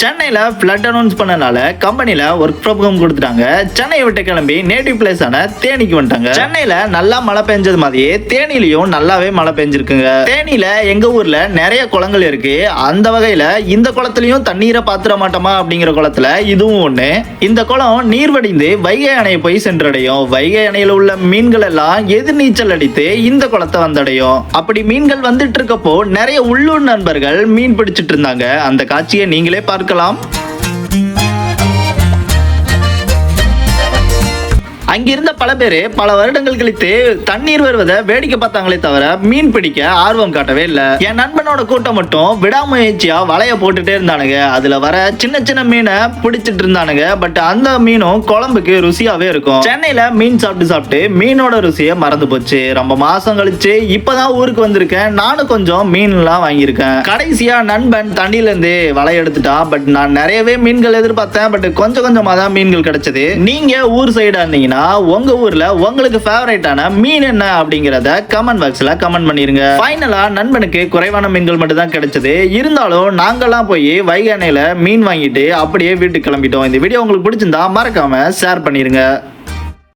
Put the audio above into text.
சென்னையில flood announce பண்ணனால கம்பெனில ஒர்க் ஃப்ரம் ஹோம் கொடுத்துட்டாங்க. சென்னையை விட்டு கிளம்பி நேட்டிவ் பிளேஸ் ஆன தேனிக்கு வந்துட்டாங்க. சென்னையில நல்லா மழை பெஞ்சது மாதிரியே தேனிலையும் நல்லாவே மழை பெஞ்சிருக்குங்க. தேனியில எங்க ஊர்ல நிறைய குளங்கள் இருக்கு. அந்த வகையில இந்த குளத்திலையும் தண்ணீரை பாத்திர மாட்டோமா அப்படிங்கிற குளத்துல இதுவும் ஒண்ணு. இந்த குளம் நீர் வடிந்து வைகை அணையை போய் சென்றடையும். வைகை அணையில உள்ள மீன்கள் எல்லாம் எதிர்நீச்சல் அடித்து இந்த குளத்தை வந்தடையும். அப்படி மீன்கள் வந்துட்டு இருக்கப்போ நிறைய உள்ளூர் நண்பர்கள் மீன் பிடிச்சிட்டு இருந்தாங்க. அந்த காட்சியை நீங்களே பார்க்கலாம். அங்கிருந்த பல பேரு பல வருடங்கள் கழித்து தண்ணீர் வருவதை வேடிக்கை பார்த்தாங்களே தவிர மீன் பிடிக்க ஆர்வம் காட்டவே இல்லை. என் நண்பனோட கூட்டம் மட்டும் விடாமுயற்சியா வலைய போட்டுட்டே இருந்தானுங்க. அதுல வர சின்ன சின்ன மீனை பிடிச்சிட்டு இருந்தானுங்க. பட் அந்த மீனும் குழம்புக்கு ருசியாவே இருக்கும். சென்னையில மீன் சாப்பிட்டு மீனோட ருசியை மறந்து போச்சு. ரொம்ப மாசம் கழிச்சு இப்பதான் ஊருக்கு வந்திருக்கேன். நானும் கொஞ்சம் மீன் எல்லாம் வாங்கியிருக்கேன். கடைசியா நண்பன் தண்ணியில இருந்து வலை எடுத்துட்டான். பட் நான் நிறையவே மீன்கள் எதிர்பார்த்தேன். பட் கொஞ்சம் கொஞ்சமா தான் மீன்கள் கிடைச்சது. நீங்க ஊர் சைடா இருந்தீங்கன்னா உங்க ஊர்ல உங்களுக்கு ஃபேவரட்டான மீன் என்ன அப்படிங்கறத கமெண்ட் பாக்ஸ்ல கமெண்ட் பண்ணிருங்க. ஃபைனலா நண்பனுக்கு குறைவான மீன்கள் மட்டும் தான் கிடைச்சது. இருந்தாலும் நாங்கெல்லாம் போய் வைகை அணையில மீன் வாங்கிட்டு அப்படியே வீட்டுக்கு கிளம்பிட்டோம். இந்த வீடியோ உங்களுக்கு பிடிச்சிருந்தா மறக்காம ஷேர் பண்ணிருங்க.